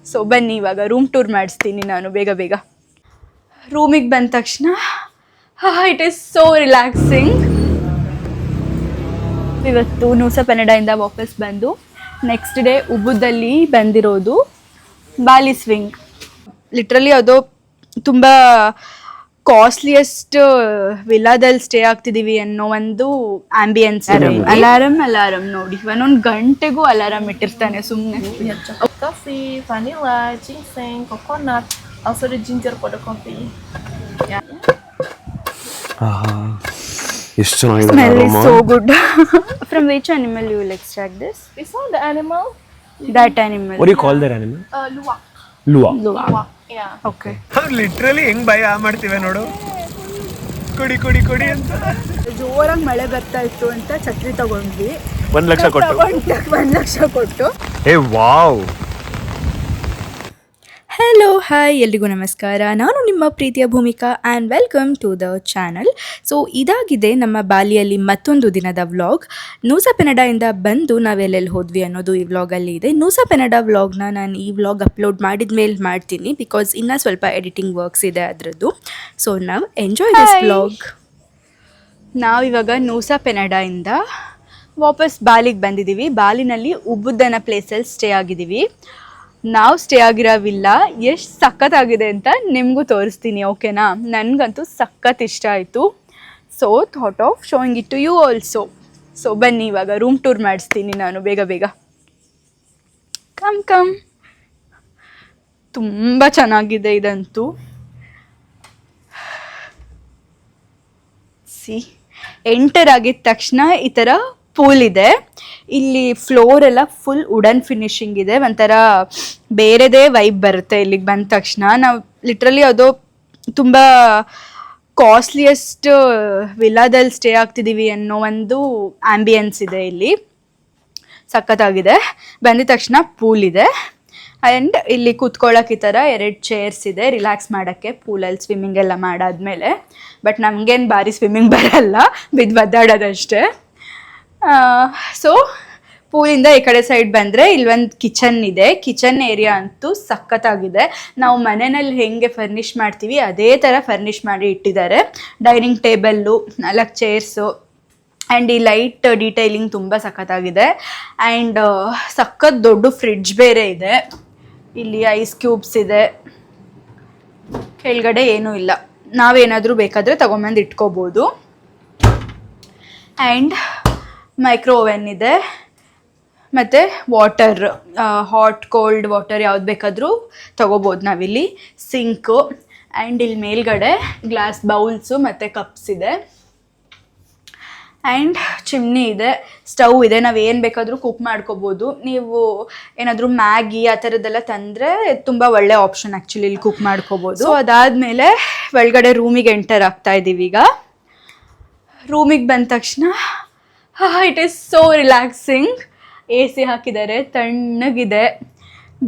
So ಬನ್ನಿ ಇವಾಗ room tour ಮಾಡಿಸ್ತೀನಿ ನಾನು ಬೇಗ ಬೇಗ. ರೂಮಿಗೆ ಬಂದ ತಕ್ಷಣ ಇಟ್ ಈಸ್ ಸೋ ರಿಲ್ಯಾಕ್ಸಿಂಗ್. ಇವತ್ತು ನೂಸಾ ಪೆನಡಾಯಿಂದ ವಾಪಸ್ ಬಂದು ನೆಕ್ಸ್ಟ್ ಡೇ ಉಬುದಲ್ಲಿ ಬಂದಿರೋದು ಬಾಲಿ ಸ್ವಿಂಗ್. ಲಿಟ್ರಲಿ ಅದು ತುಂಬ ಕಾಸ್ಟ್ಲಿಯೆಸ್ಟ್ ವಿಲ್ಲಾದಲ್ಲಿ ಸ್ಟೇ ಆಗ್ತಿದ್ದೀವಿ ಅನ್ನೋ ಒಂದು ಆಂಬಿಯನ್ಸ್. ಅಲಾರಮ್ ನೋಡಿ, ಒಂದೊಂದು ಗಂಟೆಗೂ ಅಲಾರಮ್ ಇಟ್ಟಿರ್ತಾನೆ ಸುಮ್ಮನೆ. Coffee, vanilla, ginseng, coconut, also the ginger for the coffee. ಎಷ್ಟು ಚೆನ್ನಾಗಿದೆ. Smell is so good. From which animal you will extract this? This one, the animal? That animal. What do you call that animal? Luwak. Lua. Luwak, yeah. Okay. Literally ಹೆಂಗ್ ಭಯ ಮಾಡ್ತೀವಿ ನೋಡು. ಕುಡಿ ಕುಡಿ ಕುಡಿ ಅಂತ ಜೋರಾಗಿ ಮಳೆ ಬರ್ತಾ ಇತ್ತು ಅಂತ ಛತ್ರಿ ತಗೊಂಡ್ವಿ. 1 ಲಕ್ಷ ಕೊಟ್ಟು. 1 ಲಕ್ಷ ಕೊಟ್ಟು. ಏ ವಾವ್. ಹಲೋ ಹಾಯ್, ಎಲ್ರಿಗೂ ನಮಸ್ಕಾರ. ನಾನು ನಿಮ್ಮ ಪ್ರೀತಿಯ Bhumika and welcome to the channel. So ಇದಾಗಿದೆ ನಮ್ಮ ಬಾಲಿಯಲ್ಲಿ ಮತ್ತೊಂದು ದಿನದ ವ್ಲಾಗ್. ನೂಸಾ ಪೆನಡಾಯಿಂದ ಬಂದು ನಾವೆಲ್ಲೆಲ್ಲಿ ಹೋದ್ವಿ ಅನ್ನೋದು ಈ ವ್ಲಾಗಲ್ಲಿ ಇದೆ. ನೂಸಾ ಪೆನಡಾ ವ್ಲಾಗ್ನ ನಾನು ಈ ವ್ಲಾಗ್ ಅಪ್ಲೋಡ್ ಮಾಡಿದ ಮೇಲೆ ಮಾಡ್ತೀನಿ, ಬಿಕಾಸ್ ಇನ್ನೂ ಸ್ವಲ್ಪ ಎಡಿಟಿಂಗ್ ವರ್ಕ್ಸ್ ಇದೆ ಅದರದ್ದು. ಸೊ ನಾವು ಎಂಜಾಯ್ ದಿಸ್ ವ್ಲಾಗ್. ನಾವಿವಾಗ ನೂಸಾ ಪೆನಡಾಯಿಂದ ವಾಪಸ್ ಬಾಲಿಗೆ ಬಂದಿದ್ದೀವಿ. ಬಾಲಿನಲ್ಲಿ ಉಬುದ್ ಅನ್ನೋ ಪ್ಲೇಸಲ್ಲಿ ಸ್ಟೇ ಆಗಿದ್ದೀವಿ. ನಾವು ಸ್ಟೇ ಆಗಿರೋ ವಿಲ್ಲ ಎಷ್ಟು ಸಖತ್ತಾಗಿದೆ ಅಂತ ನಿಮಗೂ ತೋರಿಸ್ತೀನಿ, ಓಕೆನಾ? ನನಗಂತೂ ಸಖತ್ ಇಷ್ಟ ಆಯಿತು. So thought of showing it to you also. So ಬನ್ನಿ ಇವಾಗ ರೂಮ್ ಟೂರ್ ಮಾಡಿಸ್ತೀನಿ ನಾನು ಬೇಗ ಬೇಗ. ಕಮ್ ತುಂಬ ಚೆನ್ನಾಗಿದೆ ಇದಂತೂ. ಎಂಟರ್ ಆಗಿದ ತಕ್ಷಣ ಈ ಥರ ಪೂಲ್ ಇದೆ. ಇಲ್ಲಿ ಫ್ಲೋರ್ ಎಲ್ಲ ಫುಲ್ ವುಡನ್ ಫಿನಿಶಿಂಗ್ ಇದೆ. ಒಂಥರ ಬೇರೆದೇ ವೈಬ್ ಬರುತ್ತೆ ಇಲ್ಲಿಗೆ ಬಂದ ತಕ್ಷಣ. ನಾವು ಲಿಟ್ರಲಿ ಅದು ತುಂಬ ಕಾಸ್ಟ್ಲಿಯೆಸ್ಟ್ ವಿಲ್ಲಾದಲ್ಲಿ ಸ್ಟೇ ಆಗ್ತಿದ್ದೀವಿ ಅನ್ನೋ ಒಂದು ಆಂಬಿಯನ್ಸ್ ಇದೆ ಇಲ್ಲಿ. ಸಖತ್ತಾಗಿದೆ. ಬಂದಿದ ತಕ್ಷಣ ಪೂಲ್ ಇದೆ ಆ್ಯಂಡ್ ಇಲ್ಲಿ ಕೂತ್ಕೊಳ್ಳೋಕೆ ಈ ಥರ 2 ಚೇರ್ಸ್ ಇದೆ ರಿಲ್ಯಾಕ್ಸ್ ಮಾಡೋಕ್ಕೆ, ಪೂಲಲ್ಲಿ ಸ್ವಿಮ್ಮಿಂಗ್ ಎಲ್ಲ ಮಾಡಾದ್ಮೇಲೆ. ಬಟ್ ನಮಗೇನು ಭಾರಿ ಸ್ವಿಮ್ಮಿಂಗ್ ಬರಲ್ಲ, ಬಿದ್ದು ಒದ್ದಾಡೋದಷ್ಟೇ. ಸೊ ಪೂಲಿಂದ ಈ ಕಡೆ ಸೈಡ್ ಬಂದರೆ ಇಲ್ಲೊಂದು ಕಿಚನ್ ಇದೆ. ಕಿಚನ್ ಏರಿಯಾ ಅಂತೂ ಸಖತ್ತಾಗಿದೆ. ನಾವು ಮನೆಯಲ್ಲಿ ಹೆಂಗೆ ಫರ್ನಿಷ್ ಮಾಡ್ತೀವಿ ಅದೇ ಥರ ಫರ್ನಿಷ್ ಮಾಡಿ ಇಟ್ಟಿದ್ದಾರೆ. ಡೈನಿಂಗ್ ಟೇಬಲ್ಲು, 4 ಚೇರ್ಸು ಆ್ಯಂಡ್ ಈ ಲೈಟ್ ಡೀಟೈಲಿಂಗ್ ತುಂಬ ಸಖತ್ತಾಗಿದೆ. ಆ್ಯಂಡ್ ಸಖತ್ ದೊಡ್ಡ ಫ್ರಿಡ್ಜ್ ಬೇರೆ ಇದೆ. ಇಲ್ಲಿ ಐಸ್ ಕ್ಯೂಬ್ಸ್ ಇದೆ. ಕೆಳಗಡೆ ಏನೂ ಇಲ್ಲ, ನಾವೇನಾದರೂ ಬೇಕಾದರೆ ತೊಗೊಂಬಂದು ಇಟ್ಕೋಬೋದು. ಆ್ಯಂಡ್ ಮೈಕ್ರೋ ಓವೆನ್ ಇದೆ ಮತ್ತು ವಾಟರ್, ಹಾಟ್ ಕೋಲ್ಡ್ ವಾಟರ್ ಯಾವ್ದು ಬೇಕಾದರೂ ತೊಗೋಬೋದು ನಾವಿಲ್ಲಿ. ಸಿಂಕು ಆ್ಯಂಡ್ ಇಲ್ಲಿ ಮೇಲ್ಗಡೆ ಗ್ಲಾಸ್ ಬೌಲ್ಸು ಮತ್ತು ಕಪ್ಸ್ ಇದೆ. ಆ್ಯಂಡ್ ಚಿಮ್ನಿ ಇದೆ, ಸ್ಟವ್ ಇದೆ, ನಾವು ಏನು ಬೇಕಾದರೂ ಕುಕ್ ಮಾಡ್ಕೋಬೋದು. ನೀವು ಏನಾದರೂ ಮ್ಯಾಗಿ ಆ ಥರದ್ದೆಲ್ಲ ತಂದರೆ ತುಂಬ ಒಳ್ಳೆ ಆಪ್ಷನ್ ಆ್ಯಕ್ಚುಲಿ, ಇಲ್ಲಿ ಕುಕ್ ಮಾಡ್ಕೋಬೋದು. ಸೊ ಅದಾದಮೇಲೆ ಒಳಗಡೆ ರೂಮಿಗೆ ಎಂಟರ್ ಆಗ್ತಾ ಇದ್ದೀವಿ ಈಗ. ರೂಮಿಗೆ ಬಂದ ತಕ್ಷಣ it is so relaxing. AC ಹಾಕಿದ್ದಾರೆ, ತಣ್ಣಗಿದೆ.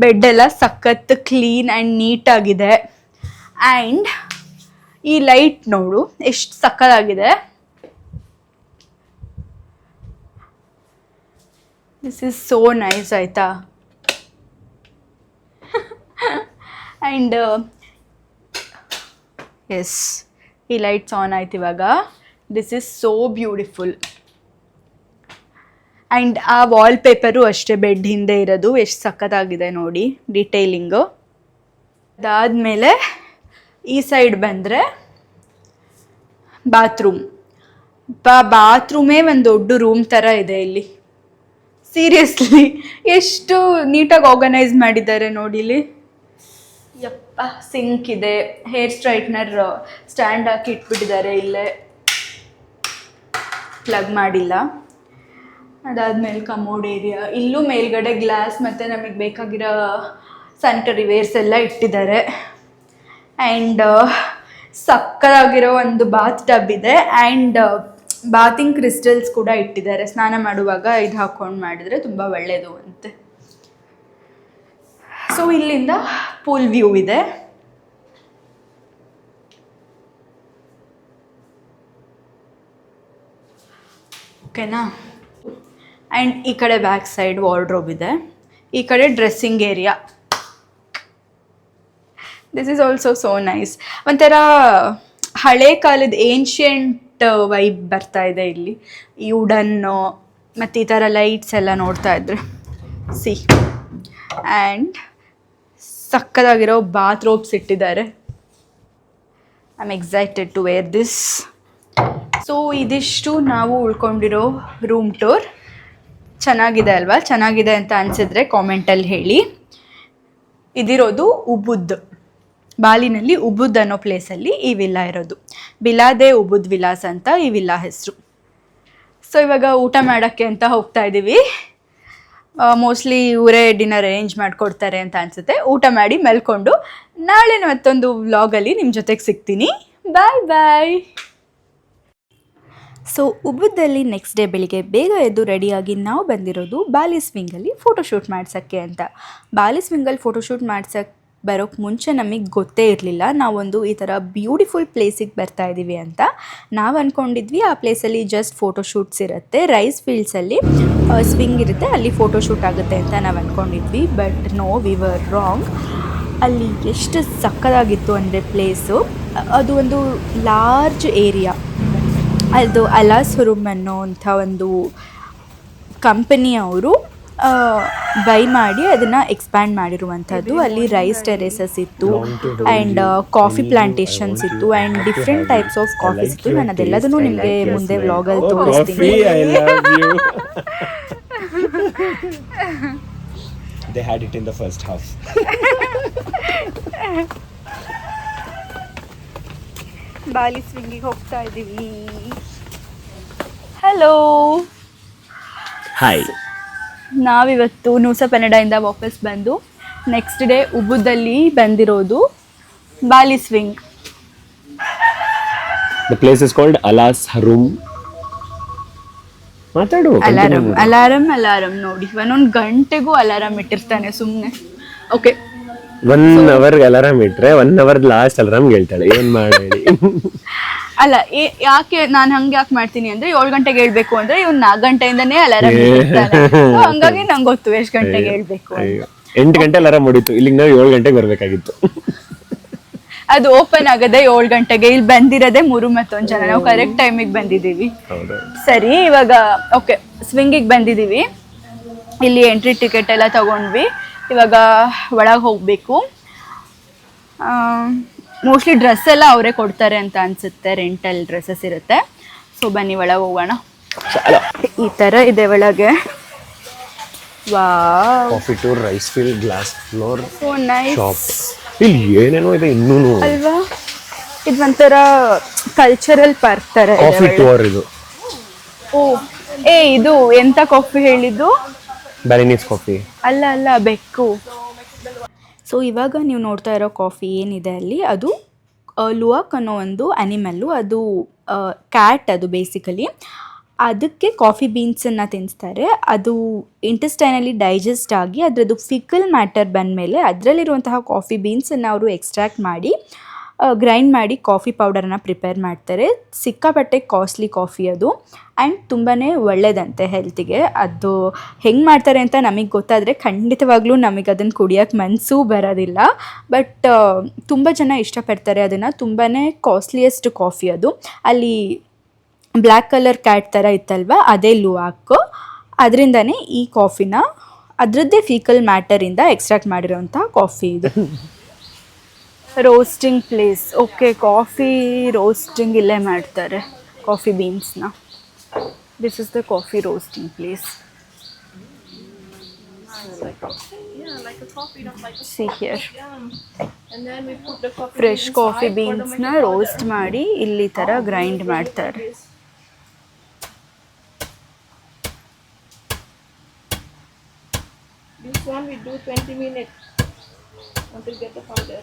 ಬೆಡ್ಡೆಲ್ಲ ಸಖತ್ ಕ್ಲೀನ್ ಆ್ಯಂಡ್ ನೀಟಾಗಿದೆ. ಆ್ಯಂಡ್ ಈ ಲೈಟ್ ನೋಡು ಎಷ್ಟು ಸಖತ್ತಾಗಿದೆ. ದಿಸ್ ಈಸ್ ಸೋ ನೈಸ್ ಆಯಿತಾ. ಆ್ಯಂಡ್ ಎಸ್, ಈ ಲೈಟ್ಸ್ ಆನ್ ಆಯ್ತು ಇವಾಗ. This is so beautiful. And ಆ ವಾಲ್ಪೇಪರು ಅಷ್ಟೇ ಬೆಡ್ ಹಿಂದೆ ಇರೋದು, ಎಷ್ಟು ಸಖತ್ತಾಗಿದೆ ನೋಡಿ ಡೀಟೇಲಿಂಗು. ಅದಾದಮೇಲೆ ಈ ಸೈಡ್ ಬಂದರೆ ಬಾತ್ರೂಮೇ ಒಂದು ದೊಡ್ಡ ರೂಮ್ ಥರ ಇದೆ ಇಲ್ಲಿ. ಸೀರಿಯಸ್ಲಿ ಎಷ್ಟು ನೀಟಾಗಿ ಆರ್ಗನೈಸ್ ಮಾಡಿದ್ದಾರೆ ನೋಡಿ ಇಲ್ಲಿ. ಯಪ್ಪ, ಸಿಂಕ್ ಇದೆ, ಹೇರ್ ಸ್ಟ್ರೈಟ್ನರ್ ಸ್ಟ್ಯಾಂಡ್ ಹಾಕಿ ಇಟ್ಬಿಟ್ಟಿದ್ದಾರೆ ಇಲ್ಲೇ, ಪ್ಲಗ್ ಮಾಡಿಲ್ಲ. ಅದಾದಮೇಲೆ ಕಮೋಡ್ ಏರಿಯಾ, ಇಲ್ಲೂ ಮೇಲ್ಗಡೆ ಗ್ಲಾಸ್ ಮತ್ತು ನಮಗೆ ಬೇಕಾಗಿರೋ ಸ್ಯಾನಿಟರಿ ವೇರ್ಸ್ ಎಲ್ಲ ಇಟ್ಟಿದ್ದಾರೆ. ಆ್ಯಂಡ್ ಸಕ್ಕತ್ತಾಗಿರೋ ಒಂದು ಬಾತ್ ಟಬ್ ಇದೆ. ಆ್ಯಂಡ್ ಬಾತಿಂಗ್ ಕ್ರಿಸ್ಟಲ್ಸ್ ಕೂಡ ಇಟ್ಟಿದ್ದಾರೆ. ಸ್ನಾನ ಮಾಡುವಾಗ ಇದು ಹಾಕ್ಕೊಂಡು ಮಾಡಿದ್ರೆ ತುಂಬ ಒಳ್ಳೆಯದು ಅಂತೆ. ಸೊ ಇಲ್ಲಿಂದ ಪೂಲ್ ವ್ಯೂ ಇದೆ. ಓಕೆನಾ? ಆ್ಯಂಡ್ ಈ ಕಡೆ ಬ್ಯಾಕ್ ಸೈಡ್ ವಾರ್ಡ್ರೋಬ್ ಇದೆ. ಈ ಕಡೆ dressing area. This is also so nice. ಒಂಥರ ಹಳೆ ಕಾಲದ ಏನ್ಷಿಯಂಟ್ ವೈಬ್ ಬರ್ತಾ ಇದೆ ಇಲ್ಲಿ. ಈ ವುಡನ್ನು ಮತ್ತು ಈ ಥರ ಲೈಟ್ಸ್ ಎಲ್ಲ ನೋಡ್ತಾ ಇದ್ರೆ ಸಿ. ಆ್ಯಂಡ್ ಸಕ್ಕದಾಗಿರೋ ಬಾತ್ರೂಬ್ಸ್ ಇಟ್ಟಿದ್ದಾರೆ. I am excited to wear this. So ಇದಿಷ್ಟು ನಾವು ಉಳ್ಕೊಂಡಿರೋ ರೂಮ್ ಟೂರ್. ಚೆನ್ನಾಗಿದೆ ಅಲ್ವಾ? ಚೆನ್ನಾಗಿದೆ ಅಂತ ಅನಿಸಿದ್ರೆ ಕಾಮೆಂಟಲ್ಲಿ ಹೇಳಿ. ಇದಿರೋದು ಉಬುದ್, ಬಾಲಿನಲ್ಲಿ ಉಬುದ್ ಅನ್ನೋ ಪ್ಲೇಸಲ್ಲಿ ಈ ವಿಲ್ಲಾ ಇರೋದು. ಬಿಲಾದೆ ಉಬುದ್ ವಿಲಾಸ್ ಅಂತ ಈ ವಿಲ್ಲಾ ಹೆಸರು. ಸೊ ಇವಾಗ ಊಟ ಮಾಡೋಕ್ಕೆ ಅಂತ ಹೋಗ್ತಾ ಇದ್ದೀವಿ. ಮೋಸ್ಟ್ಲಿ ಇವರೇ ಡಿನ್ನರ್ ಅರೇಂಜ್ ಮಾಡಿಕೊಡ್ತಾರೆ ಅಂತ ಅನಿಸುತ್ತೆ. ಊಟ ಮಾಡಿ ಮಲ್ಕೊಂಡು ನಾಳೆ ಮತ್ತೊಂದು ವ್ಲಾಗಲ್ಲಿ ನಿಮ್ಮ ಜೊತೆಗೆ ಸಿಗ್ತೀನಿ. ಬಾಯ್ ಬಾಯ್. ಸೊ ಉಬುದ್ದಲ್ಲಿ ನೆಕ್ಸ್ಟ್ ಡೇ ಬೆಳಿಗ್ಗೆ ಬೇಗ ಎದ್ದು ರೆಡಿಯಾಗಿ ನಾವು ಬಂದಿರೋದು ಬಾಲಿ ಸ್ವಿಂಗಲ್ಲಿ ಫೋಟೋಶೂಟ್ ಮಾಡ್ಸೋಕ್ಕೆ ಅಂತ. ಬಾಲಿ ಸ್ವಿಂಗಲ್ಲಿ ಫೋಟೋಶೂಟ್ ಮಾಡ್ಸೋಕ್ಕೆ ಬರೋಕ್ಕೆ ಮುಂಚೆ ನಮಗೆ ಗೊತ್ತೇ ಇರಲಿಲ್ಲ ನಾವೊಂದು ಈ ಥರ ಬ್ಯೂಟಿಫುಲ್ ಪ್ಲೇಸಿಗೆ ಬರ್ತಾ ಇದ್ದೀವಿ ಅಂತ. ನಾವು ಅಂದ್ಕೊಂಡಿದ್ವಿ ಆ ಪ್ಲೇಸಲ್ಲಿ ಜಸ್ಟ್ ಫೋಟೋಶೂಟ್ಸ್ ಇರುತ್ತೆ, ರೈಸ್ ಫೀಲ್ಡ್ಸಲ್ಲಿ ಸ್ವಿಂಗ್ ಇರುತ್ತೆ, ಅಲ್ಲಿ ಫೋಟೋಶೂಟ್ ಆಗುತ್ತೆ ಅಂತ ನಾವು ಅಂದ್ಕೊಂಡಿದ್ವಿ. But no, we were wrong. ಅಲ್ಲಿ ಎಷ್ಟು ಸಕ್ಕದಾಗಿತ್ತು ಅಂದರೆ ಪ್ಲೇಸು. ಅದು ಒಂದು ಲಾರ್ಜ್ ಏರಿಯಾ. ಅದು ಅಲಾಸ್ ಹುರುಮ್ ಅನ್ನೋಂಥ ಒಂದು ಕಂಪನಿಯವರು ಬೈ ಮಾಡಿ ಅದನ್ನು ಎಕ್ಸ್ಪ್ಯಾಂಡ್ ಮಾಡಿರುವಂಥದ್ದು. ಅಲ್ಲಿ ರೈಸ್ ಟೆರೇಸಸ್ ಇತ್ತು ಆ್ಯಂಡ್ ಕಾಫಿ ಪ್ಲಾಂಟೇಶನ್ಸ್ ಇತ್ತು and different types of coffees ಇತ್ತು. ನಾನು ಅದೆಲ್ಲದನ್ನು ನಿಮಗೆ ಮುಂದೆ ವ್ಲಾಗಲ್ಲಿ ತೋರಿಸ್ತೀನಿ. They had it in the first half. ಬಾಲಿ ಸ್ವಿಂಗಿಗೆ ಹೋಗ್ತಾ ಇದ್ದೀವಿ. Hello, hi. ನಾವಿವತ್ತು ನೂಸಾ ಪೆನಡಾಯಿಂದ ವಾಪಸ್ ಬಂದು ನೆಕ್ಸ್ಟ್ ಡೇ ಉಬುದಲ್ಲಿ ಬಂದಿರೋದು Bali swing. The place is called Alas Harum. ಮಾತಾಡು. ಅಲಾರಂ ನೋಡಿ, ಒಂದೊಂದು ಗಂಟೆಗೂ ಅಲಾರಂ ಇಟ್ಟಿರ್ತಾನೆ ಸುಮ್ಮನೆ. ಓಕೆ, 1 hour ಅಲಾರಾಮ್ ಇಟ್ರೆ 1 hour ಲಾಸ್ಟ್ ಅಲಾರಾಮ್ ಹೇಳ್ತಾಳೆ. ಏನ್ ಮಾಡಿ ಅಲ್ಲ, ಯಾಕೆ ನಾನು ಹಂಗೆ ಯಾಕೆ ಮಾಡ್ತೀನಿ ಅಂದ್ರೆ 7 ಗಂಟೆಗೆ ಹೇಳ್ಬೇಕು ಅಂದ್ರೆ ಇವ್ನು 4 ಗಂಟೆಯಿಂದನೇ ಅಲಾರಾಮ್ ಇಟ್ಟಿರ್ತಾನೆ. ಹಂಗಾಗಿ ನಂಗೆ ಗೊತ್ತು ಎಷ್ಟು ಗಂಟೆಗೆ ಹೇಳ್ಬೇಕು. 8 ಗಂಟೆ ಅಲಾರಾಮ್ ಹೊಡಿತು. ಇಲ್ಲಿಗೆ ನಾವು 7 ಗಂಟೆಗೆ ಬರ್ಬೇಕಾಗಿತ್ತು. ಅದು ಓಪನ್ ಆಗದೆ 7 ಗಂಟೆಗೆ. ಇಲ್ಲಿ ಬಂದಿರೋದೇ 3 ಜನ. ನಾವು ಕರೆಕ್ಟ್ ಟೈಮಿಗೆ ಬಂದಿದ್ದೀವಿ. ಸರಿ, ಇವಾಗ ಓಕೆ ಸ್ವಿಂಗಿಗೆ ಬಂದಿದ್ದೀವಿ. ಇಲ್ಲಿ ಎಂಟ್ರಿ ಟಿಕೆಟ್ ಎಲ್ಲ ತಗೊಂಡ್ವಿ. ಇವಾಗ ಒಳಗೆ ಹೋಗಬೇಕು. ಮೋಸ್ಟ್ಲಿ ಡ್ರೆಸ್ ಎಲ್ಲ ಅವರೇ ಕೊಡ್ತಾರೆ ಅಂತ ಅನಿಸುತ್ತೆ, ರೆಂಟಲ್ ಡ್ರೆಸ್ಸಸ್ ಇರುತ್ತೆ. ಸೊ ಬನ್ನಿ ಒಳಗೆ ಹೋಗೋಣ. ಈ ಥರ ಇದೆ ಒಳಗೆ. Wow, coffee tour, rice field, glass floor, so nice. Shop. ಇಲ್ಲಿ ಏನೇನೋ ಇದೆ ಇನ್ನೂನು ಅಲ್ವಾ? ಇದು ಒಂಥರ ಕಲ್ಚರಲ್ ಪಾರ್ಕ್ ಥರ ಇದೆ. ಕಾಫಿ ಟೂರ್ ಇದು. ಓ ಇದು ಎಂತ ಕಾಫಿ ಹೇಳಿದ್ದು? ಬ್ಯಾಲಿನೀಸ್ ಕಾಫಿ. ಅಲ್ಲ ಬೆಕ್ಕು. ಸೊ ಇವಾಗ ನೀವು ನೋಡ್ತಾ ಇರೋ ಕಾಫಿ ಏನಿದೆ ಅಲ್ಲಿ, ಅದು ಲುವಾಕ್ ಅನ್ನೋ ಒಂದು ಅನಿಮಲ್ಲು. ಅದು ಕ್ಯಾಟ್. ಅದು ಬೇಸಿಕಲಿ ಅದಕ್ಕೆ ಕಾಫಿ ಬೀನ್ಸನ್ನು ತಿನ್ನಿಸ್ತಾರೆ. ಅದು ಇಂಟೆಸ್ಟೈನಲ್ಲಿ ಡೈಜೆಸ್ಟ್ ಆಗಿ ಅದರದ್ದು ಫಿಕಲ್ ಮ್ಯಾಟರ್ ಬಂದಮೇಲೆ ಅದರಲ್ಲಿರುವಂತಹ ಕಾಫಿ ಬೀನ್ಸನ್ನು ಅವರು ಎಕ್ಸ್ಟ್ರಾಕ್ಟ್ ಮಾಡಿ ಗ್ರೈಂಡ್ ಮಾಡಿ ಕಾಫಿ ಪೌಡರನ್ನು ಪ್ರಿಪೇರ್ ಮಾಡ್ತಾರೆ. ಸಿಕ್ಕಾಪಟ್ಟೆ ಕಾಸ್ಟ್ಲಿ ಕಾಫಿ ಅದು ಆ್ಯಂಡ್ ತುಂಬಾ ಒಳ್ಳೆಯದಂತೆ ಹೆಲ್ತಿಗೆ. ಅದು ಹೆಂಗೆ ಮಾಡ್ತಾರೆ ಅಂತ ನಮಗೆ ಗೊತ್ತಾದರೆ ಖಂಡಿತವಾಗ್ಲೂ ನಮಗೆ ಅದನ್ನು ಕುಡಿಯೋಕ್ಕೆ ಮನಸ್ಸೂ ಬರೋದಿಲ್ಲ. ಬಟ್ ತುಂಬ ಜನ ಇಷ್ಟಪಡ್ತಾರೆ ಅದನ್ನು. ತುಂಬಾ ಕಾಸ್ಟ್ಲಿಯೆಸ್ಟ್ ಕಾಫಿ ಅದು. ಅಲ್ಲಿ ಬ್ಲ್ಯಾಕ್ ಕಲರ್ ಕ್ಯಾಟ್ ಥರ ಇತ್ತಲ್ವ, ಅದೇ ಲುವಾಕ್. ಅದರಿಂದನೇ ಈ ಕಾಫಿನ ಅದರದ್ದೇ ಫೀಕಲ್ ಮ್ಯಾಟರಿಂದ ಎಕ್ಸ್ಟ್ರಾಕ್ಟ್ ಮಾಡಿರೋಂಥ ಕಾಫಿ ಇದು. Roasting place. Okay, coffee roasting ಇಲ್ಲೇ ಮಾಡ್ತಾರೆ ಕಾಫಿ ಬೀನ್ಸ್ನ. This is the coffee roasting place. See here. Fresh coffee ಬೀನ್ಸ್ನ ರೋಸ್ಟ್ ಮಾಡಿ ಇಲ್ಲಿ ಥರ ಗ್ರೈಂಡ್ ಮಾಡ್ತಾರೆ. This one we do 20 minutes until get the powder.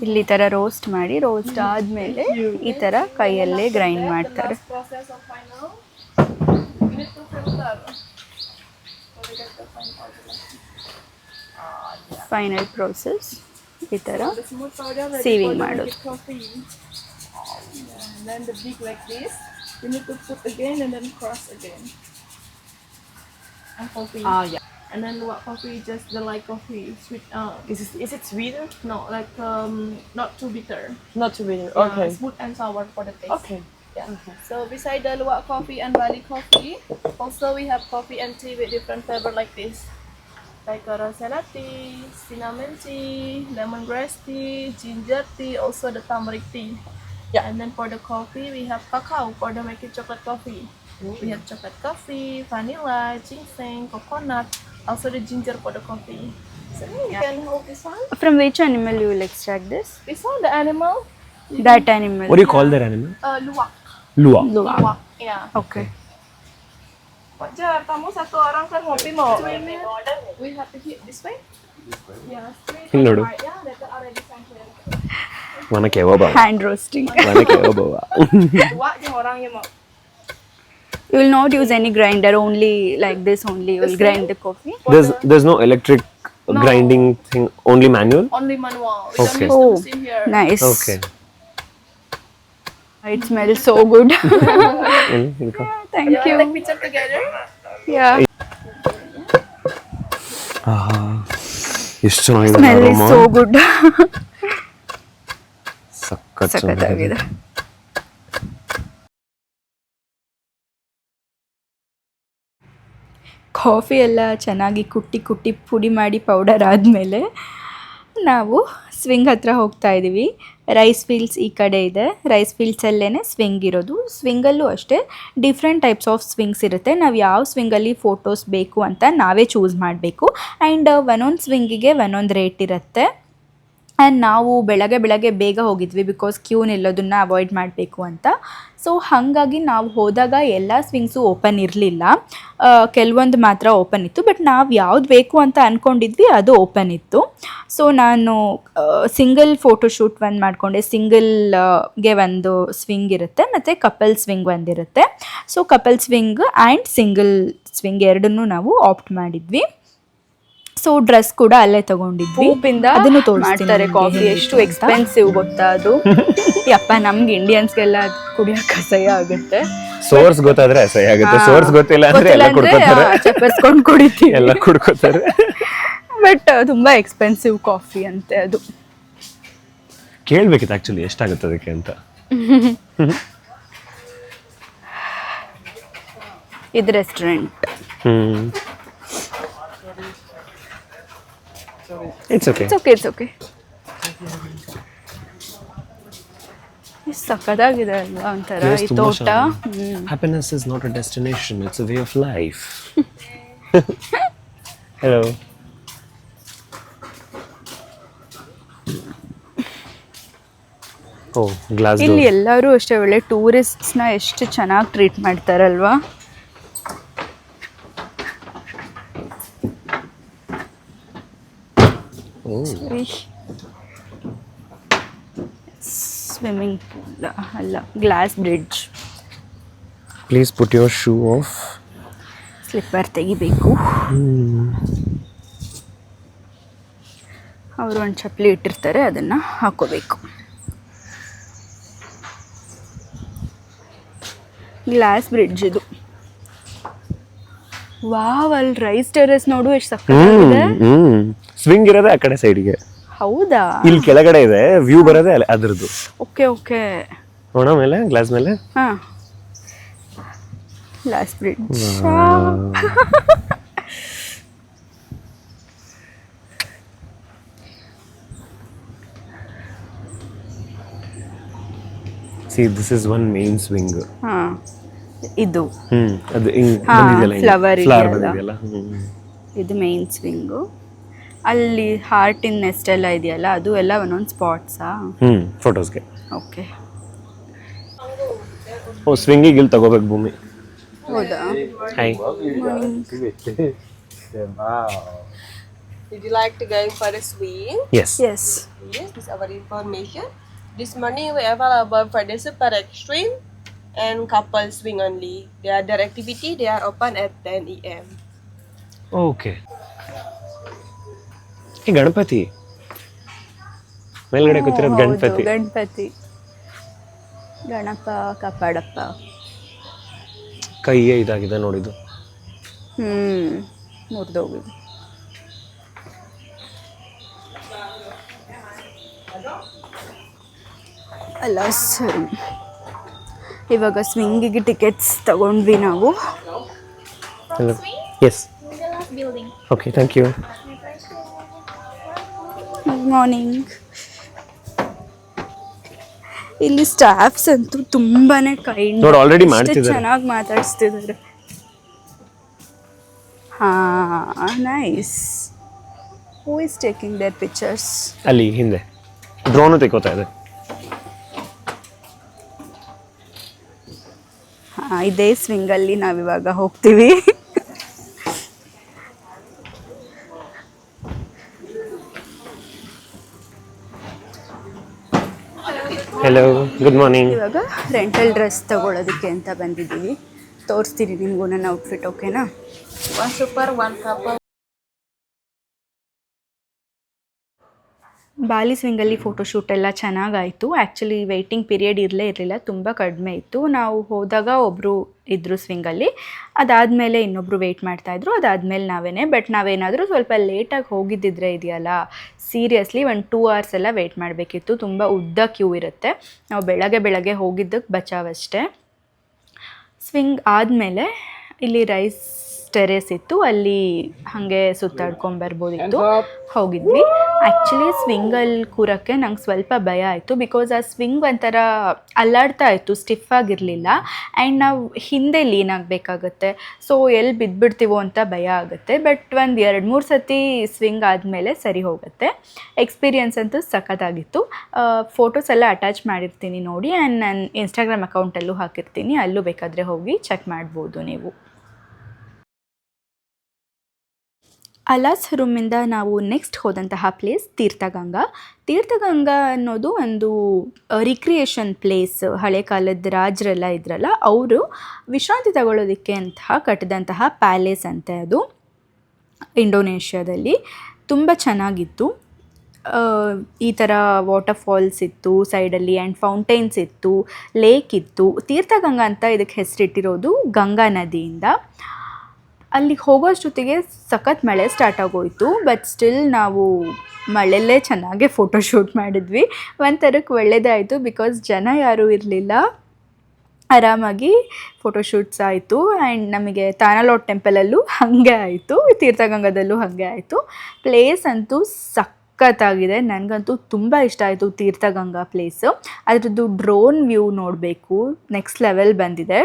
ಇಲ್ಲಿ ಥರ ರೋಸ್ಟ್ ಮಾಡಿ, ರೋಸ್ಟ್ ಆದಮೇಲೆ ಈ ಥರ ಕೈಯಲ್ಲೇ ಗ್ರೈಂಡ್ ಮಾಡ್ತಾರೆ. Process of final. We need to filter. So we get the fine powder. Final process ಈ ಥರ The smooth powder ready Sieving for the ಮಾಡೋದು. magic coffee. And then the big like this, you need to put again and then cross again. And coffee. And then luwak coffee is just the light coffee, sweet. Is it sweeter? No, like not too bitter. Not too bitter. Yeah, Okay. smooth and sour for the taste. Okay. Yeah. So beside the luwak coffee and Bali coffee, also we have coffee and tea with different flavor like this. Like rosella tea, cinnamon tea, lemongrass tea, ginger tea, also the turmeric tea. Yeah. And then for the coffee, we have cacao for the making chocolate coffee. We have chocolate coffee, vanilla, ginseng, coconut, also the ginger for the coffee. So you can hold this one. From which animal you will extract this? This one, the animal, That animal. What do you call that animal? luwak. Luwak. Luwak. Luwak, yeah. Okay. Wajar, kamu satu orang kan ngopi mau. We have to hit this way. Yeah, straight Here, and Nodu. right. Yeah, that's already somewhere. మనకి ఏవో బావ Hand roasting. మనకి ఏవో బావ Luwak je orang yang mau. You will not use any grinder, only like this only. You will grind the coffee. there's no electric grinding thing, only manual. Only manual. We Okay. don't use Oh, the machine here. nice. Okay. It smells so good. ఇంకా Thank Yeah, you. take picture together. Yeah. ಎಷ್ಟು ಚೆನ್ನಾಗಿದೆ Smell is so good. ಸಖತ್ ಸಖತ್ತಾಗಿದೆ. Coffee ಎಲ್ಲ ಚೆನ್ನಾಗಿ ಕುಟ್ಟಿ ಪುಡಿ ಮಾಡಿ powder ಆದಮೇಲೆ ನಾವು ಸ್ವಿಂಗ್ ಹತ್ರ ಹೋಗ್ತಾ ಇದ್ದೀವಿ. ರೈಸ್ ಫೀಲ್ಡ್ಸ್ ಈ ಕಡೆ ಇದೆ. ರೈಸ್ ಫೀಲ್ಡ್ಸಲ್ಲೇ ಸ್ವಿಂಗ್ ಇರೋದು. ಸ್ವಿಂಗಲ್ಲೂ ಅಷ್ಟೇ ಡಿಫ್ರೆಂಟ್ ಟೈಪ್ಸ್ ಆಫ್ ಸ್ವಿಂಗ್ಸ್ ಇರುತ್ತೆ. ನಾವು ಯಾವ ಸ್ವಿಂಗಲ್ಲಿ ಫೋಟೋಸ್ ಬೇಕು ಅಂತ ನಾವೇ ಚೂಸ್ ಮಾಡಬೇಕು. ಆ್ಯಂಡ್ ಒಂದೊಂದು ಸ್ವಿಂಗಿಗೆ ಒಂದೊಂದು ರೇಟ್ ಇರುತ್ತೆ. ಆ್ಯಂಡ್ ನಾವು ಬೆಳಗ್ಗೆ ಬೇಗ ಹೋಗಿದ್ವಿ ಬಿಕಾಸ್ ಕ್ಯೂ ನಿಲ್ಲೋದನ್ನು ಅವಾಯ್ಡ್ ಮಾಡಬೇಕು ಅಂತ. ಸೊ ಹಾಗಾಗಿ ನಾವು ಹೋದಾಗ ಎಲ್ಲ ಸ್ವಿಂಗ್ಸು ಓಪನ್ ಇರಲಿಲ್ಲ, ಕೆಲವೊಂದು ಮಾತ್ರ ಓಪನ್ ಇತ್ತು. ಬಟ್ ನಾವು ಯಾವ್ದು ಬೇಕು ಅಂತ ಅಂದ್ಕೊಂಡಿದ್ವಿ ಅದು ಓಪನ್ ಇತ್ತು. ಸೊ ನಾನು ಸಿಂಗಲ್ ಫೋಟೋಶೂಟ್ ಒಂದು ಮಾಡಿಕೊಂಡೆ. ಸಿಂಗಲ್ಗೆ ಒಂದು ಸ್ವಿಂಗ್ ಇರುತ್ತೆ ಮತ್ತು ಕಪಲ್ ಸ್ವಿಂಗ್ ಒಂದಿರುತ್ತೆ. So couple swing and single swing ಎರಡನ್ನೂ ನಾವು ಆಪ್ಟ್ ಮಾಡಿದ್ವಿ. ಸೊ ಡ್ರೆಸ್ ಕೂಡ ಅಲ್ಲೇ ತಗೊಂಡಿದ್ವಿ. ಅದನ್ನು ತೋರಿಸ್ತಾರೆ. ಕಾಫಿ ಎಷ್ಟು ಎಕ್ಸ್ಪೆನ್ಸಿವ್ ಗೊತ್ತಾ ಅದು. ಯಪ್ಪ, ನಮ್ಗೆ ಇಂಡಿಯನ್ಸ್ಗೆಲ್ಲ ಕುಡಿಯೋಕೆ ಅಸಹ್ಯ ಆಗುತ್ತೆ. ಸೋರ್ಸ್ ಗೊತ್ತಾದ್ರೆ ಅಸಹ್ಯ ಆಗುತ್ತೆ. ಸೋರ್ಸ್ ಗೊತ್ತಿಲ್ಲ ಅಂದ್ರೆ ಎಲ್ಲ ಕುಡ್ಕೋತಾರೆ, ಚಪ್ಪರ್ಸ್ಕೊಂಡು ಕುಡಿತೀವಿ, ಎಲ್ಲ ಕುಡ್ಕೋತಾರೆ. ಬಟ್ ತುಂಬಾ ಎಕ್ಸ್ಪೆನ್ಸಿವ್ ಕಾಫಿ ಅಂತೆ ಅದು. ಕೇಳ್ಬೇಕಿತ್ತು ಆಕ್ಚುಲಿ ಎಷ್ಟಾಗುತ್ತೆ ಅದಕ್ಕೆ ಅಂತ. ಇದು restaurant. It's okay. It's okay. ಸಖತ್ತಾಗಿದೆ ಅಲ್ವಾ ಒಂಥರ ಈ ತೋಟ. Happiness is not a destination, it's a way of life. Hello. Oh, glass door. ಇಲ್ಲಿ ಎಲ್ಲರೂ ಅಷ್ಟೇ ಒಳ್ಳೆ ಟೂರಿಸ್ಟ್ಸ್ನ ಎಷ್ಟು ಚೆನ್ನಾಗಿ ಟ್ರೀಟ್ ಮಾಡ್ತಾರಲ್ವಾ. ಸ್ವಿಮ್ಮಿಂಗ್ ಪೂಲ್ ಅಲ್ಲ, glass bridge. Please put your shoe off. Slipper ತೆಗಿಬೇಕು. ಅವರು ಒಂದು ಚಪ್ಪಲಿ ಇಟ್ಟಿರ್ತಾರೆ, ಅದನ್ನು ಹಾಕೋಬೇಕು. ಗ್ಲಾಸ್ ಬ್ರಿಡ್ಜ್ ಇದು. ವಾವ್, ಅಲ್ಲಿ ರೈಸ್ ಟೆರೆಸ್ ನೋಡು ಎಷ್ಟು ಸಕ್ಕತ್ತಾಗಿದೆ. ಸ್ವಿಂಗ್ ಇರೋದೇ ಆ ಕಡೆ ಸೈಡ್ಗೆ. ಹೌದಾ? ಇಲ್ಲಿ ಕೆಳಗಡೆ ಇದೆ, ವ್ಯೂ ಬರೋದೇ ಅದ್ರದ್ದು. ಓಕೆ ನೋಡ ಮೇಲೆ ಗ್ಲಾಸ್ ಮೇಲೆ. ಹಾ, glass bridge. See, this is one main swing. ಹಾ, ಇದು ಅದು flower ಫ್ಲವರ್ ಇದೆಯಲ್ಲ. ಬಂದಿದೆಯಲ್ಲ. ಇದು ಮೇನ್ ಸ್ವಿಂಗು. ಅಲ್ಲಿ ಹಾರ್ಟಿನ ನೆಸ್ಟ್ ಎಲ್ಲ ಇದೆಯಲ್ಲ, ಅದು ಎಲ್ಲ ಒಂದೊಂದು ಸ್ಪಾಟ್ಸಾ? ಫೋಟೋಸ್ಗೆ. ಓಕೆ. ಓ, ಸ್ವಿಂಗಿಗೆ ಇಲ್ಲಿ ತಗೋಬೇಕು ಭೂಮಿ. ಹೌದಾ? Hi. Would you like to go for a swing? Yes. Yes. Yes, this is our information. This morning we available for the super extreme and couple swing only. Their activity they are open at 10 a.m. Okay. ಈ ಗಣಪತಿ ಮೇಲ್ಗಡೆ ಕೂತಿರೋದು ಗಣಪತಿ. ಗಣಪತಿ, ಗಣಪ ಕಾಪಾಡಪ್ಪ. ಕೈಯೇ ಇದಾಗಿದೆ ನೋಡಿದ್ದು. ಮುರಿದೋಗಿದೆ. ಅಲ್ಲ ಸರಿ, ಇವಾಗ ಸ್ವಿಂಗಿಗೆ tickets ತಗೊಂಡ್ವಿ ನಾವು. Hello, yes, okay, thank you. Good morning. ಇಲ್ಲಿ ಸ್ಟಾಫ್ಸ್ ಅಂತೂ ತುಂಬಾನೇ ಕೈಂಡ್, ನೋಡಿ already ಮಾಡ್ತಿದ್ದಾರೆ. ಚೆನ್ನಾಗಿ ಮಾತಾಡಿಸ್ತಿದ್ದಾರೆ. Nice. Who is taking their pictures? ಅಲ್ಲಿ ಹಿಂದೆ ಡ್ರೋನು ತೆಗೋತಾ ಇದೆ. ಇದೇ ಸ್ವಿಂಗಲ್ಲಿ ನಾವಿವಾಗ ಹೋಗ್ತೀವಿ. Hello, good morning. ಇವಾಗ ರೆಂಟಲ್ ಡ್ರೆಸ್ ತಗೊಳ್ಳೋದಕ್ಕೆ ಅಂತ ಬಂದಿದ್ದೀವಿ. ತೋರಿಸ್ತೀನಿ ನಿಮಗೂ ನನ್ನ ಔಟ್ಫಿಟ್, ಓಕೆನಾ? One super, one couple. ಬಾಲಿ ಸ್ವಿಂಗಲ್ಲಿ ಫೋಟೋಶೂಟ್ ಎಲ್ಲ ಚೆನ್ನಾಗಾಯಿತು. ಆ್ಯಕ್ಚುಲಿ ವೆಯ್ಟಿಂಗ್ ಪೀರಿಯಡ್ ಇರಲಿಲ್ಲ, ತುಂಬ ಕಡಿಮೆ ಇತ್ತು. ನಾವು ಹೋದಾಗ ಒಬ್ಬರು ಇದ್ದರು ಸ್ವಿಂಗಲ್ಲಿ, ಅದಾದಮೇಲೆ ಇನ್ನೊಬ್ಬರು ವೆಯ್ಟ್ ಮಾಡ್ತಾಯಿದ್ರು, ಅದಾದಮೇಲೆ ನಾವೇನೆ. ಬಟ್ ನಾವೇನಾದರೂ ಸ್ವಲ್ಪ ಲೇಟಾಗಿ ಹೋಗಿದ್ದಿದ್ರೆ ಇದೆಯಲ್ಲ, ಸೀರಿಯಸ್ಲಿ 1-2 ಅವರ್ಸ್ ಎಲ್ಲ ವೆಯ್ಟ್ ಮಾಡಬೇಕಿತ್ತು. ತುಂಬ ಉದ್ದ ಕ್ಯೂ ಇರುತ್ತೆ. ನಾವು ಬೆಳಗ್ಗೆ ಹೋಗಿದ್ದಕ್ಕೆ ಬಚಾವಷ್ಟೇ. ಸ್ವಿಂಗ್ ಆದಮೇಲೆ ಇಲ್ಲಿ ರೈಸ್ ಟೆರೇಸ್ ಇತ್ತು, ಅಲ್ಲಿ ಹಾಗೆ ಸುತ್ತಾಡ್ಕೊಂಬರ್ಬೋದಿತ್ತು. ಹೋಗಿದ್ವಿ. ಆ್ಯಕ್ಚುಲಿ ಸ್ವಿಂಗಲ್ಲಿ ಕೂರೋಕ್ಕೆ ನಂಗೆ ಸ್ವಲ್ಪ ಭಯ ಆಯಿತು, ಬಿಕಾಸ್ ಆ ಸ್ವಿಂಗ್ ಒಂಥರ ಅಲ್ಲಾಡ್ತಾ ಇತ್ತು, ಸ್ಟಿಫ್ ಆಗಿರಲಿಲ್ಲ. ಆ್ಯಂಡ್ ನಾವು ಹಿಂದೆ ಲೀನ್ ಆಗಬೇಕಾಗತ್ತೆ, ಸೊ ಎಲ್ಲಿ ಬಿದ್ದುಬಿಡ್ತೀವೋ ಅಂತ ಭಯ ಆಗುತ್ತೆ. ಬಟ್ 1-2-3 ಸತಿ ಸ್ವಿಂಗ್ ಆದಮೇಲೆ ಸರಿ ಹೋಗುತ್ತೆ. ಎಕ್ಸ್ಪೀರಿಯನ್ಸ್ ಅಂತೂ ಸಖತ್ತಾಗಿತ್ತು. ಫೋಟೋಸ್ ಎಲ್ಲ ಅಟ್ಯಾಚ್ ಮಾಡಿರ್ತೀನಿ ನೋಡಿ, ಆ್ಯಂಡ್ ನನ್ನ ಇನ್ಸ್ಟಾಗ್ರಾಮ್ ಅಕೌಂಟಲ್ಲೂ ಹಾಕಿರ್ತೀನಿ, ಅಲ್ಲೂ ಬೇಕಾದರೆ ಹೋಗಿ ಚೆಕ್ ಮಾಡ್ಬೋದು ನೀವು. ಅಲಾಸ್ ರೂಮಿಂದ ನಾವು ನೆಕ್ಸ್ಟ್ ಹೋದಂತಹ ಪ್ಲೇಸ್ ತೀರ್ಥಗಂಗಾ. ತೀರ್ಥಗಂಗಾ ಅನ್ನೋದು ಒಂದು ರಿಕ್ರಿಯೇಷನ್ ಪ್ಲೇಸ್. ಹಳೆ ಕಾಲದ ರಾಜರೆಲ್ಲ ಇದ್ರಲ್ಲ, ಅವರು ವಿಶ್ರಾಂತಿ ತಗೊಳ್ಳೋದಕ್ಕೆ ಅಂತ ಕಟ್ಟಿದಂತಹ ಪ್ಯಾಲೇಸ್ ಅಂತೆ. ಅದು ಇಂಡೋನೇಷ್ಯಾದಲ್ಲಿ ತುಂಬ ಚೆನ್ನಾಗಿತ್ತು. ಈ ಥರ ವಾಟರ್ ಫಾಲ್ಸ್ ಇತ್ತು ಸೈಡಲ್ಲಿ, ಆ್ಯಂಡ್ ಫೌಂಟೈನ್ಸ್ ಇತ್ತು, ಲೇಕ್ ಇತ್ತು. ತೀರ್ಥಗಂಗಾ ಅಂತ ಇದಕ್ಕೆ ಹೆಸರಿಟ್ಟಿರೋದು ಗಂಗಾ ನದಿಯಿಂದ. ಅಲ್ಲಿಗೆ ಹೋಗೋಷ್ಟೊತ್ತಿಗೆ ಸಖತ್ ಮಳೆ ಸ್ಟಾರ್ಟ್ ಆಗೋಯಿತು. ಬಟ್ ಸ್ಟಿಲ್ ನಾವು ಮಳೆಯಲ್ಲೇ ಚೆನ್ನಾಗೇ ಫೋಟೋಶೂಟ್ ಮಾಡಿದ್ವಿ. ಒಂಥರಕ್ಕೆ ಒಳ್ಳೆಯದಾಯಿತು, ಬಿಕಾಸ್ ಜನ ಯಾರೂ ಇರಲಿಲ್ಲ, ಆರಾಮಾಗಿ ಫೋಟೋಶೂಟ್ಸ್ ಆಯಿತು. ಆ್ಯಂಡ್ ನಮಗೆ ತಾನಲೋಟ್ ಟೆಂಪಲಲ್ಲೂ ಹಾಗೆ ಆಯಿತು, ತೀರ್ಥಗಂಗಾದಲ್ಲೂ ಹಾಗೆ ಆಯಿತು. ಪ್ಲೇಸ್ ಅಂತೂ ಸಖತ್ತಾಗಿದೆ, ನನಗಂತೂ ತುಂಬ ಇಷ್ಟ ಆಯಿತು ತೀರ್ಥಗಂಗಾ ಪ್ಲೇಸು. ಅದರದ್ದು ಡ್ರೋನ್ ವ್ಯೂ ನೋಡಬೇಕು, ನೆಕ್ಸ್ಟ್ ಲೆವೆಲ್ ಬಂದಿದೆ.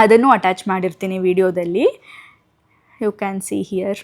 ಅದನ್ನು ಅಟ್ಯಾಚ್ ಮಾಡಿರ್ತೀನಿ ವಿಡಿಯೋದಲ್ಲಿ. You can see here.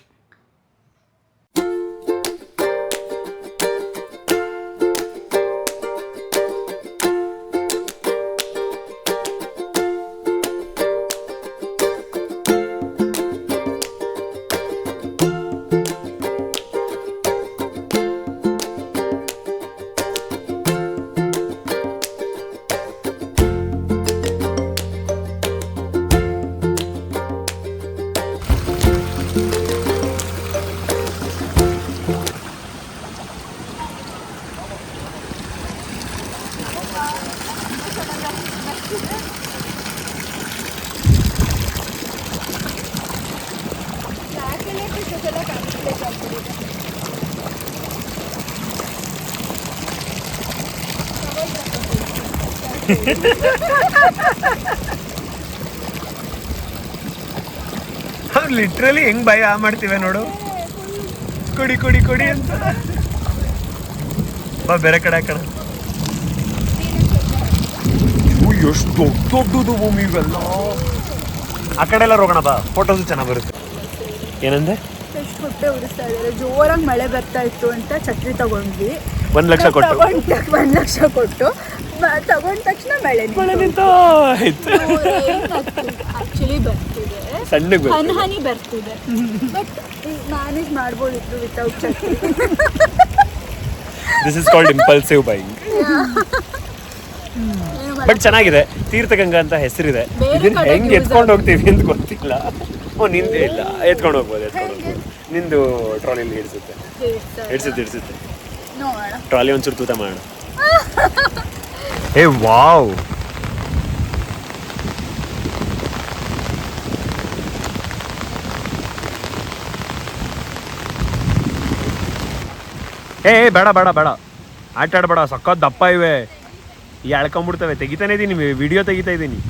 Literally ಹೆಂಗ್ ಭಯ ಮಾಡ್ತೀವಿ ನೋಡು, ಕುಡಿ ಕುಡಿ ಕುಡಿ ಅಂತ. ಬಾ ಬೇರೆ ಕಡೆ ಆ ಕಡೆ. ಎಷ್ಟು ದೊಡ್ಡದು ಭೂಮಿ ಇವೆಲ್ಲ. ಆ ಕಡೆ ಎಲ್ಲ ಹೋಗೋಣ ಬಾ, ಫೋಟೋಸ್ ಚೆನ್ನಾಗಿ ಬರುತ್ತೆ. ಏನಂದ್ರೆ ಎಷ್ಟು ಹೊಟ್ಟೆ ಉರಿಸ್ತಾ ಇದ್ದಾರೆ, ಜೋರಾಗಿ ಮಳೆ ಬರ್ತಾ ಇತ್ತು ಅಂತ ಛತ್ರಿ ತಗೊಂಡ್ವಿ. 1 ಲಕ್ಷ ಕೊಟ್ಟು 1 ಲಕ್ಷ ಕೊಟ್ಟು ತಗೊಂಡ ತಕ್ಷಣ ಮಳೆ ನಿಂತ ಆಕ್ಚುಲಿ ಬರ್ತಿದೆ, ಸಣ್ಣಗೆ ಹನಿ ಬರ್ತಿದೆ. ಬಟ್ ಮ್ಯಾನೇಜ್ ಮಾಡ್ಬೋದಿತ್ತು ವಿತೌಟ್ ಛತ್ರಿ. This is called impulsive buying. But ಚೆನ್ನಾಗಿದೆ, ತೀರ್ಥಗಂಗಾ ಅಂತ ಹೆಸರಿದೆ. ಇದನ್ನ ಹೆಂಗ್ ಎತ್ಕೊಂಡು ಹೋಗ್ತೀವಿ ಅಂತ ಗೊತ್ತಿಲ್ಲ. ನಿಂದು ಇಲ್ಲ, ಎತ್ಕೊಂಡು ಹೋಗ್ಬೋದು. ನಿಂದು ಟ್ರಾಲಿಲಿ ಹಿಡಿಸುತ್ತೆ. ಟ್ರಾಲಿ ಒಂಚೂರು ತೂತ ಮಾಡೋಣ. ಏ ವಾವ್, ಏ ಬೇಡ ಬೇಡ ಬೇಡ, ಆಟ ಆಡ್ಬೇಡ, ಸಖತ್ ದಪ್ಪ ಇವೆ, ಎಳ್ಕೊಂಬಿಡ್ತವೆ. ತೆಗಿತಾನೆ ಇದ್ದೀನಿ, ವಿಡಿಯೋ ತೆಗಿತಾ ಇದ್ದೀನಿ.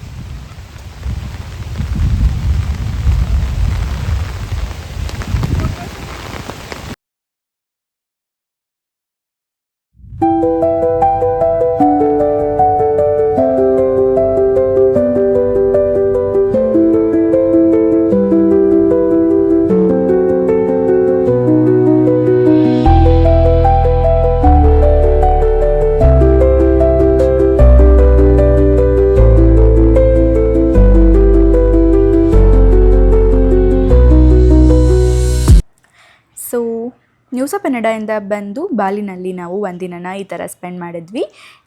ಸೊ ನ್ಯೂಸ್ ಆಫ್ ಕನ್ನಡದಿಂದ ಬಂದು ಬಾಲಿನಲ್ಲಿ ನಾವು ಒಂದಿನ ಈ ಥರ ಸ್ಪೆಂಡ್ ಮಾಡಿದ್ವಿ.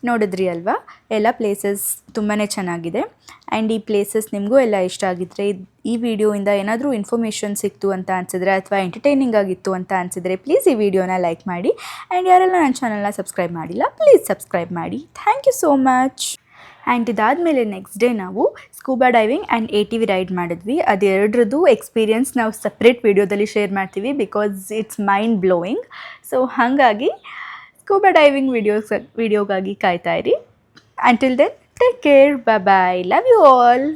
ನೋಡಿದ್ರಿ ಅಲ್ವಾ, ಎಲ್ಲ ಪ್ಲೇಸಸ್ ತುಂಬಾ ಚೆನ್ನಾಗಿದೆ. ಆ್ಯಂಡ್ ಈ ಪ್ಲೇಸಸ್ ನಿಮಗೂ ಎಲ್ಲ ಇಷ್ಟ ಆಗಿದ್ದರೆ, ಈ ವಿಡಿಯೋಯಿಂದ ಏನಾದರೂ ಇನ್ಫಾರ್ಮೇಷನ್ ಸಿಕ್ತು ಅಂತ ಅನಿಸಿದ್ರೆ ಅಥವಾ ಎಂಟರ್ಟೈನಿಂಗ್ ಆಗಿತ್ತು ಅಂತ ಅನಿಸಿದ್ರೆ ಪ್ಲೀಸ್ ಈ ವಿಡಿಯೋನ ಲೈಕ್ ಮಾಡಿ. ಆ್ಯಂಡ್ ಯಾರೆಲ್ಲ ನನ್ನ ಚಾನಲ್ನ ಸಬ್ಸ್ಕ್ರೈಬ್ ಮಾಡಿಲ್ಲ, ಪ್ಲೀಸ್ ಸಬ್ಸ್ಕ್ರೈಬ್ ಮಾಡಿ. Thank you so much. And ಇದಾದಮೇಲೆ ನೆಕ್ಸ್ಟ್ ಡೇ ನಾವು scuba diving and ATV ride ಮಾಡಿದ್ವಿ. ಅದೆರಡ್ರದ್ದು ಎಕ್ಸ್ಪೀರಿಯನ್ಸ್ ನಾವು ಸಪ್ರೇಟ್ ವೀಡಿಯೋದಲ್ಲಿ ಶೇರ್ ಮಾಡ್ತೀವಿ, because it's mind blowing. So ಹಾಗಾಗಿ ಸ್ಕೂಬಾ ಡೈವಿಂಗ್ ವಿಡಿಯೋಗಾಗಿ ಕಾಯ್ತಾ ಇರಿ. Until then, take care, bye, love you all.